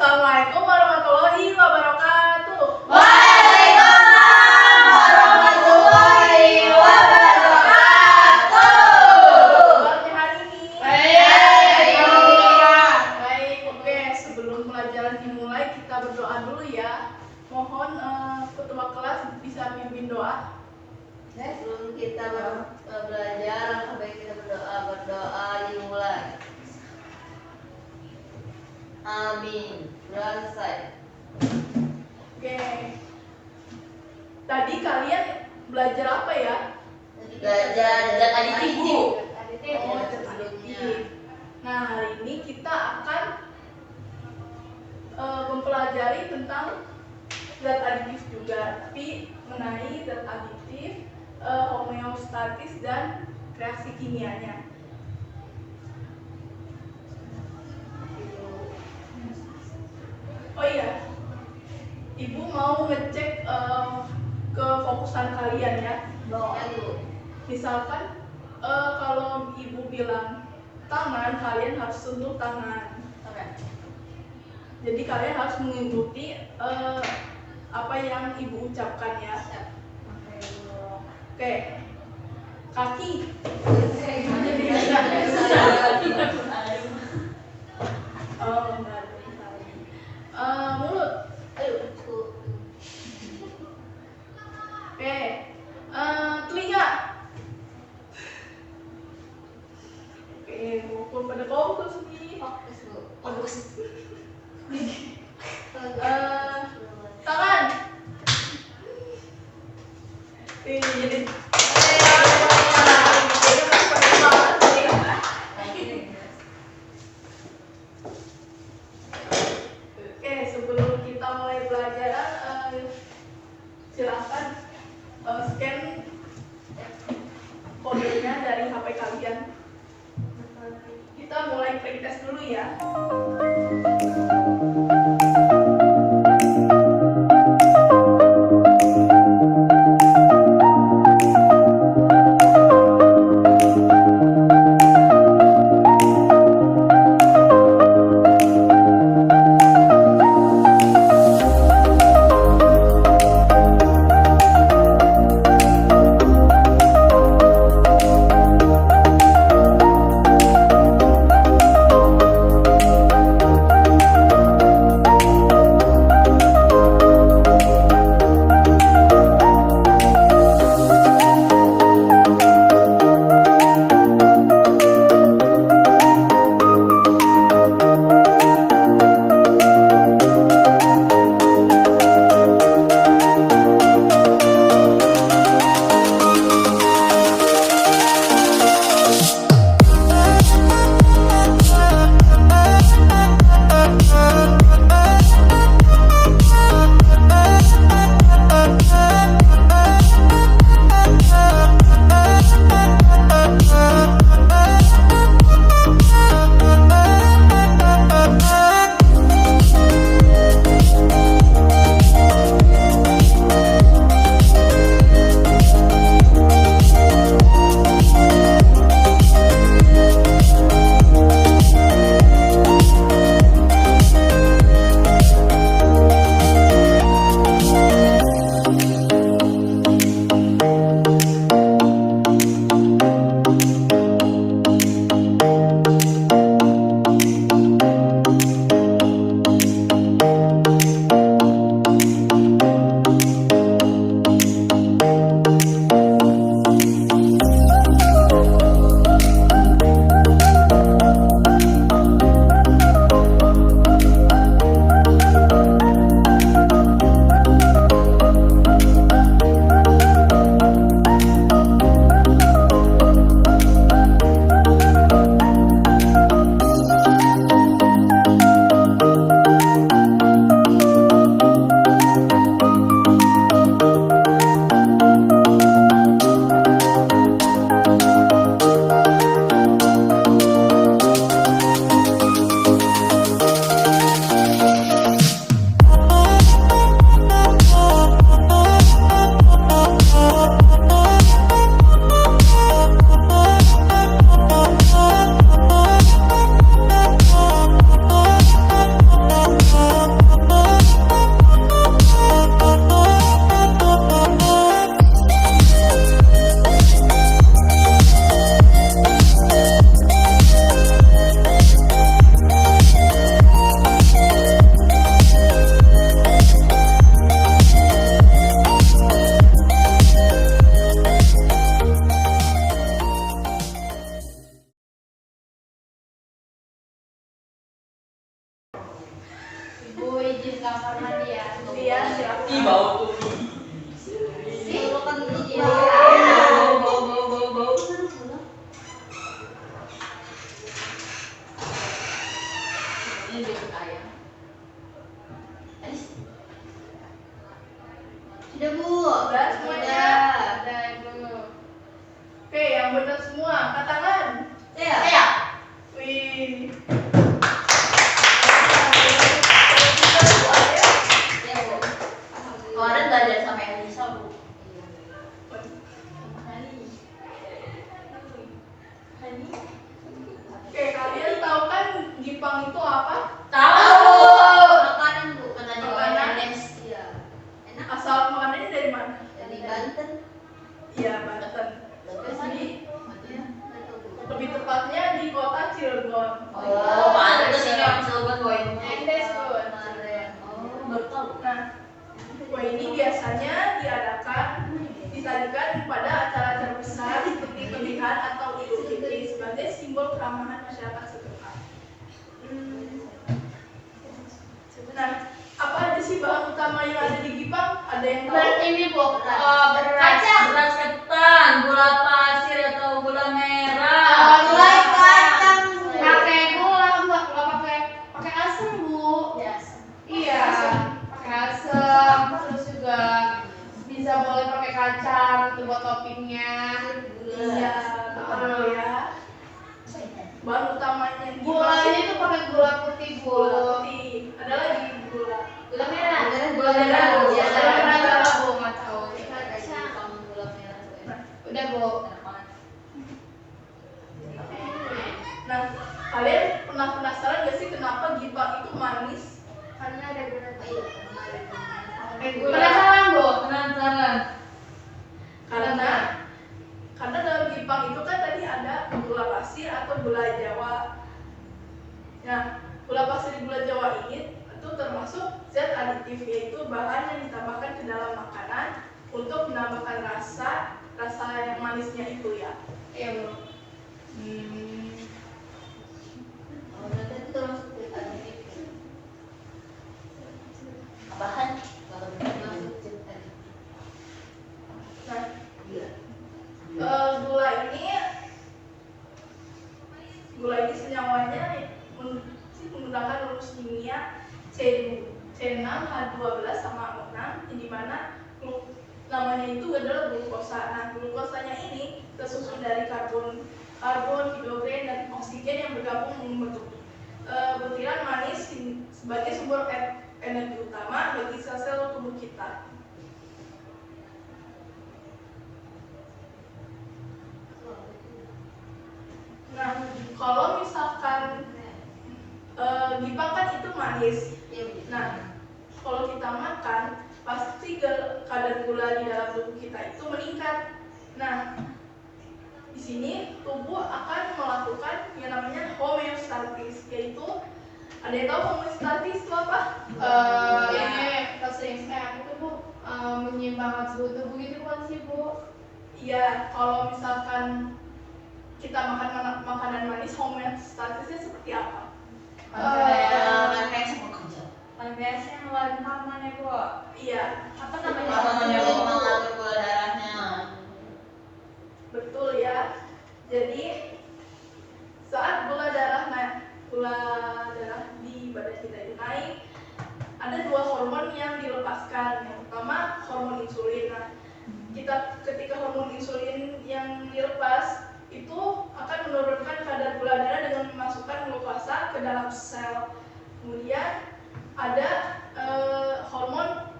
Assalamualaikum warahmatullahi wabarakatuh. Waalaikumsalam warahmatullahi wabarakatuh. Kabarnya hari ini? Baik. Baik, oke. Sebelum pelajaran dimulai, kita berdoa dulu ya. Mohon ketua kelas bisa pimpin doa. Sebelum kita belajar, baik kita berdoa dimulai. Amin. Selesai. Oke. Tadi kalian belajar apa ya? Belajar zat aditif. Oh, zat aditif. Nah, hari ini kita akan mempelajari tentang zat aditif juga, tapi mengenai zat aditif, homeostatis dan reaksi kimianya. Oh iya, Ibu mau ngecek kefokusan kalian ya. Misalkan kalau Ibu bilang tangan, kalian harus sentuh tangan. Jadi kalian harus mengikuti apa yang Ibu ucapkan ya. Oke. Kaki. Oh, enggak. Mulut. Oke. Telinga. Oke, pukul pada fokus nih. Fokus. Tangan. Jadi Oke, sebelum kita mulai pelajaran, silakan scan kodenya dari HP kalian. Kita mulai pretest dulu ya. kamar mandi ya. Iya, silakan. Ih, bau tuh. Lu kan gigi. Bau. Ini besok ayam. Sudah Bu. Udah semuanya. Ada ibu. Oke, yang benar semua, angkat tangan. Ya. Wih. Ya Bu. Kemarin belajar sama Elisa bu. Oke, kalian tahu kan Gipang itu apa? Makanan Bu, katanya Makanan. Ernest. Iya. Enak. Asal makanannya dari mana? Dari Banten. Iya, Banten. Terus Jadi, ya, betul, Bu. lebih tepatnya di kota Cilegon. Oh, pantes ini orang Cilegon boy. Endes bu. Kemarin. Oh, baru tahu. Nah, kue ini biasanya disajikan pada acara-acara besar seperti pernikahan atau Idul Fitri sebagai simbol keramahan masyarakat setempat. Nah, apa aja sih bahan utama yang ada di Gipang? Ada yang tahu? Ini bu. Beras. Beras ketan, gula pasir atau gula merah. Gulai kacang Bu. Pakai gula enggak pakai asam bu. Iya. Pakai asam. Terus juga bisa boleh pakai kacang untuk buat toppingnya. Iya, betul ya. Bahan utamanya Gipang Gulanya itu pakai gula putih bu. gula putih. Ada lagi gula. Gula merah. Gula merah, Bu. Gula Iya. merah apa bu? Nggak tahu. Kamu gula merah Bu, enak. Udah bu. Enak banget. Nah, kalian pernah penasaran gak sih kenapa Gipang itu manis? Karena ada gula Iya, kemarin. Penasaran bu? Penasaran. Karena dalam Gipang itu kan tadi ada gula pasir atau gula Jawa. Nah, gula pasir di gula Jawa ini itu termasuk zat aditif, yaitu bahan yang ditambahkan ke dalam makanan untuk menambahkan rasa yang manisnya itu ya. Iya bu. Oh, berarti itu termasuk aditif. Bahan kalau masuk zat aditif. Nah, Iya. gula ini senyawanya menggunakan rumus kimia C6H12 sama O6, di mana namanya itu adalah glukosa. Nah, glukosanya ini tersusun dari karbon, hidrogen, dan oksigen yang bergabung membentuk butiran manis sebagai sumber energi utama bagi sel-sel tubuh kita. Nah, kalau misalkan Gipang kan itu manis. Iya, Bu. Nah, kalau kita makan, pasti kadar gula di dalam tubuh kita itu meningkat. Nah, di sini tubuh akan melakukan yang namanya homeostatis, yaitu ada yang tahu homeostatis itu apa? Ini sering saya itu bu menyeimbangkan suhu tubuh gitu kan sih bu? Iya, kalau misalkan kita makan makanan manis, homeostatisnya seperti apa? Pankreas mau kerja. Pankreasnya ngeluarin hormon ya bu. Iya, Apa namanya? Hormonnya, Bu. Jadi mengatur gula darahnya. betul ya. Jadi saat gula darah di badan kita itu naik, ada dua hormon yang dilepaskan. Yang pertama hormon insulin. Nah, ketika hormon insulin yang dilepas itu akan menurunkan kadar gula darah dengan memasukkan glukosa ke dalam sel. Kemudian ada hormon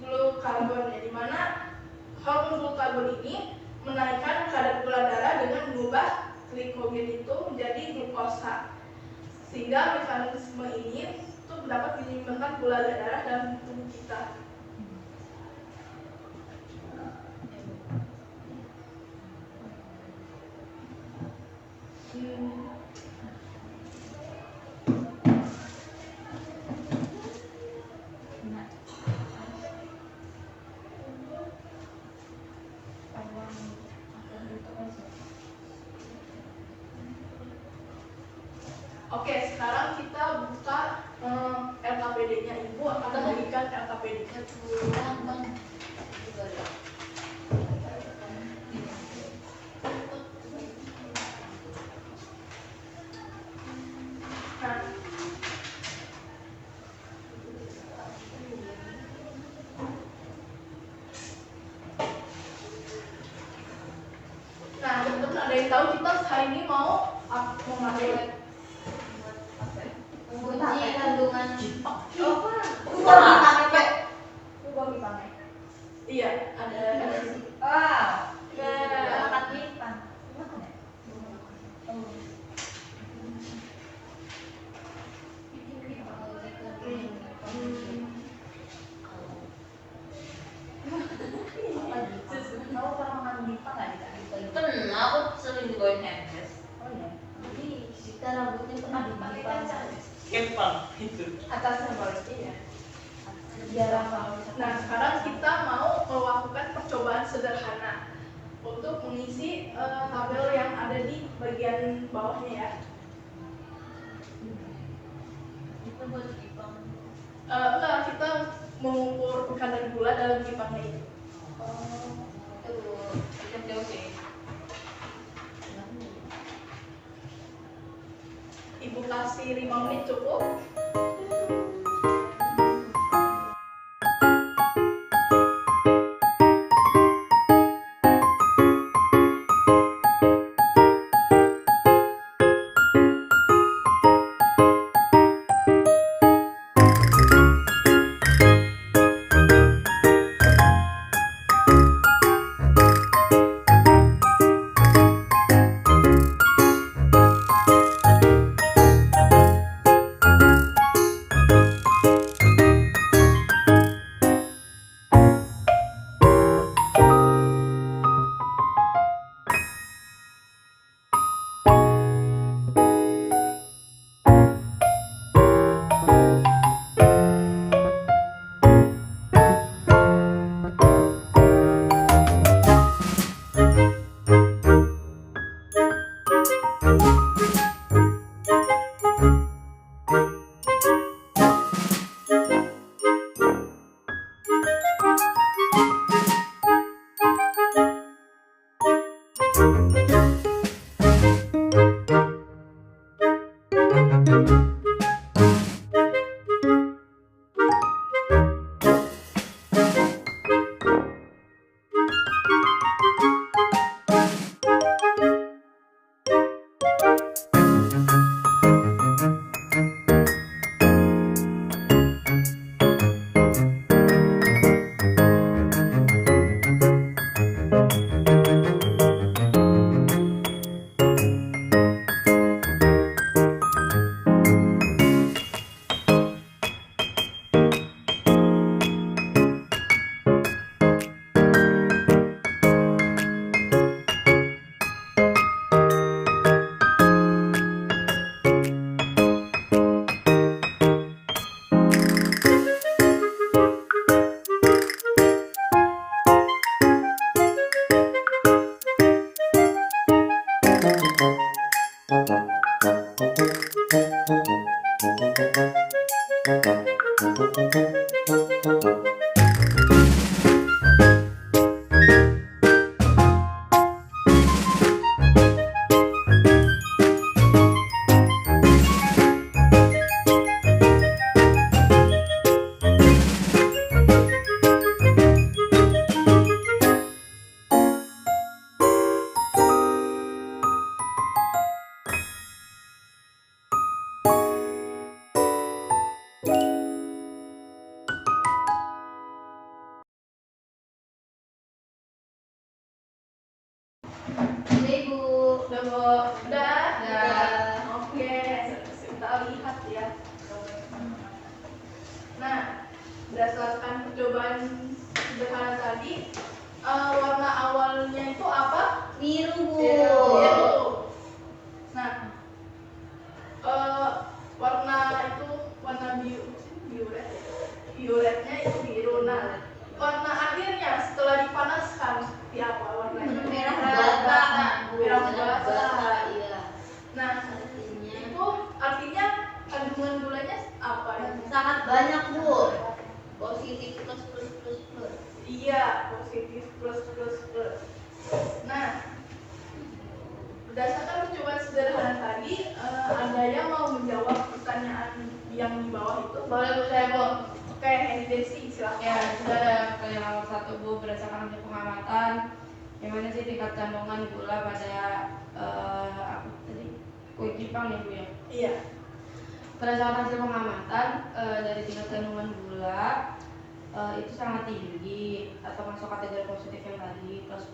glukagon, ya, di mana hormon glukagon ini menaikkan kadar gula darah dengan mengubah glikogen itu menjadi glukosa, sehingga mekanisme ini itu dapat menyeimbangkan gula darah dalam tubuh kita. Oke, sekarang kita buka LKPD akan memberikan LKPD. Nah, teman-teman ada yang tahu kita hari ini mau ngapain? Uji kandungan Iya, ada Pernah aku sering dibawain handbag. kita rambutnya pernah dipangkas. Kepang itu. Atasnya berarti ya. Jarang kalau Nah, sekarang kita mau melakukan percobaan sederhana untuk mengisi tabel yang ada di bagian bawahnya ya. Itu buat kipang. Enggak, kita mengukur kadar gula dalam kipangnya itu. Oke. Ibu kasih 5 menit cukup. Ibu. Udah, Bu? Udah? Oke, kita lihat ya. Nah, berdasarkan percobaan sederhana tadi, warna awalnya itu apa? Biru, Bu. Biru. Nah, warna violetnya itu biru. Nah, warna akhirnya setelah dipanaskan seperti apa warnanya? Merah bata. bata. Merah bata. Iya. Nah, Artinya itu artinya kandungan gulanya apa ya? sangat banyak, Bu. percobaan sederhana tadi, ada yang mau menjawab pertanyaan yang di bawah itu? Boleh Bu saya Bu. Oke, Desi silahkan. Ya, sudah ada pertanyaan nomor 1 Bu, berdasarkan hasil pengamatan, yang mana sih tingkat kandungan gula pada apa tadi? Kue Jepang ya Bu ya? Iya. Berdasarkan hasil pengamatan dari tingkat kandungan gula itu sangat tinggi atau masuk kategori positif yang tadi plus.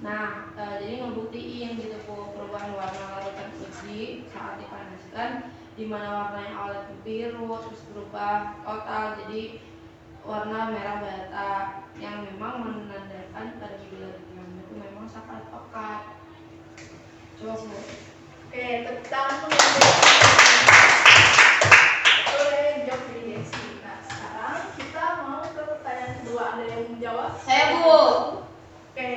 Nah, jadi ngebuktiin gitu Bu perubahan warna larutan uji saat dipanaskan, di mana warna yang awalnya biru terus berubah total jadi warna merah bata yang memang menandakan pada gula itu memang sangat pekat. Coba Bu. Oke, tepuk tangan untuk boleh jawab dari Desi. Nah, sekarang kita mau ke pertanyaan kedua. Ada yang menjawab? Saya Bu. Oke,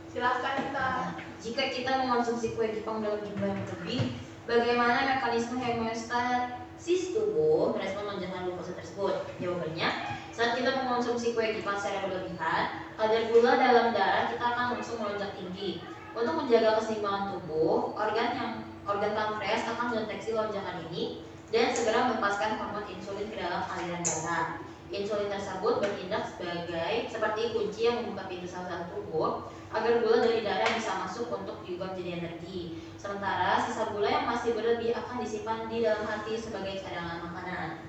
silahkan kita. Jika kita mengonsumsi kue Jepang dalam jumlah yang berlebih, bagaimana mekanisme homeostasis tubuh merespon lonjakan glukosa tersebut? Jawabannya, saat kita mengonsumsi kue Jepang secara berlebihan, kadar gula dalam darah kita akan langsung melonjak tinggi. Untuk menjaga keseimbangan tubuh, organ pankreas akan mendeteksi lonjakan ini dan segera melepaskan hormon insulin ke dalam aliran darah. Insulin tersebut bertindak seperti kunci yang membuka pintu sel-sel tubuh agar gula dari darah bisa masuk untuk diubah menjadi energi. Sementara sisa gula yang masih berlebih akan disimpan di dalam hati sebagai cadangan makanan.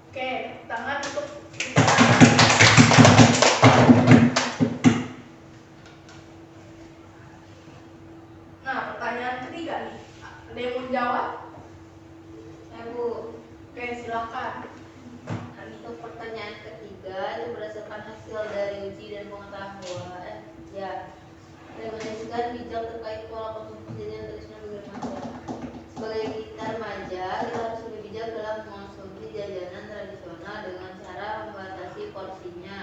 Oke, tangan untuk Nah, pertanyaan ketiga nih. Ada yang mau jawab? Ya Bu, Oke, silahkan. untuk pertanyaan ketiga itu berdasarkan hasil dari uji dan pengetahuan. Ya, rekomendasikan bijak terkait pola konsumsi jajanan tradisional bagi remaja. Sebagai kita remaja, kita harus lebih bijak dalam mengonsumsi jajanan tradisional dengan cara membatasi porsinya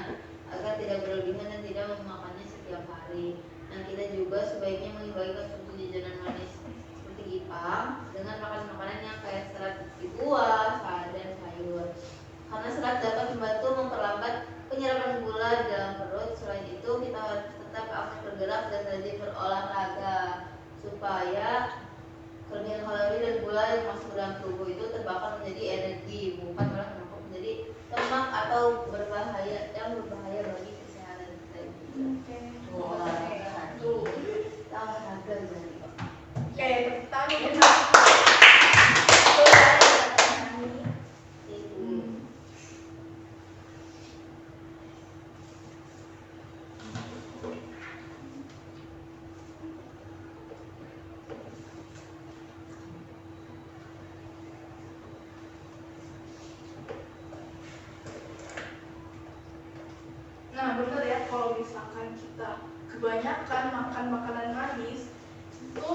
agar tidak berlebihan dan tidak memakannya setiap hari. Dan kita juga sebaiknya mengimbangi konsumsi jajanan manis seperti Jepang dengan makan makanan yang kaya serat seperti buah, dan sayur. Karena serat dapat membantu memperlambat penyerapan gula di dalam perut. Selain itu, kita harus tetap aktif bergerak dan rajin berolahraga supaya kelebihan kalori dan gula yang masuk ke dalam tubuh itu terbakar menjadi energi, bukan malah menumpuk menjadi lemak atau berbahaya bagi kesehatan kita juga. Olahraga jadi. Oke, tepuk tangan untuk Nah, benar ya, kalau misalkan kita kebanyakan makan makanan manis itu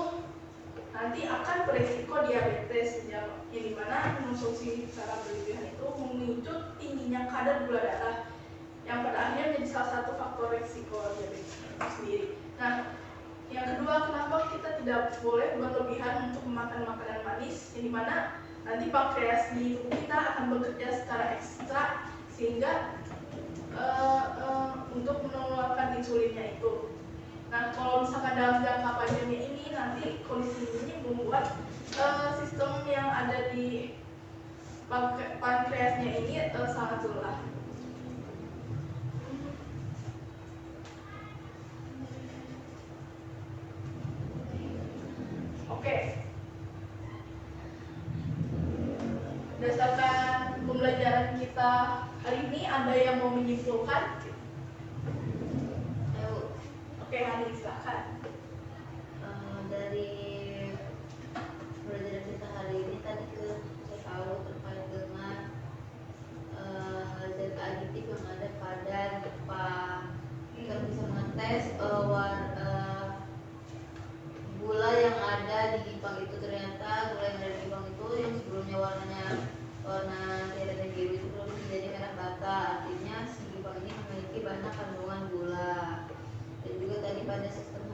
nanti akan beresiko diabetes, yang dimana mengonsumsi secara berlebihan itu memicu tingginya kadar gula darah yang pada akhirnya menjadi salah satu faktor resiko diabetes itu sendiri. Nah, yang kedua, kenapa kita tidak boleh berlebihan untuk memakan makanan manis, yang dimana nanti pankreas di tubuh kita akan bekerja secara ekstra sehingga untuk mengeluarkan insulinnya itu. Nah, kalau misalkan dalam jangka panjangnya ini nanti kondisi ini membuat sistem yang ada di pankreasnya ini sangat lelah. Oke. Berdasarkan pembelajaran kita hari ini, ada yang mau menyimpulkan? Ayo, Oke, Hani, silakan. dari pelajaran kita hari ini tadi kita tahu terkait dengan zat aditif yang ada pada Jepang. Kita bisa mengetes gula yang ada di Jepang itu, ternyata gula yang ada di Jepang itu yang sebelumnya warna ternyata biru itu belum menjadi merah bata, artinya si Jepang ini memiliki banyak kandungan gula. Dan juga tadi pada sistem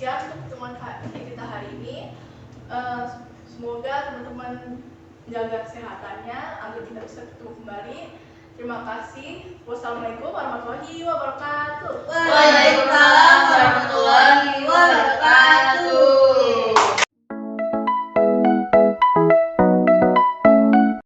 sekian untuk pertemuan kita hari ini. Semoga teman-teman jaga kesehatannya agar kita bisa bertemu kembali. Terima kasih. Wassalamualaikum warahmatullahi wabarakatuh. Waalaikumsalam warahmatullahi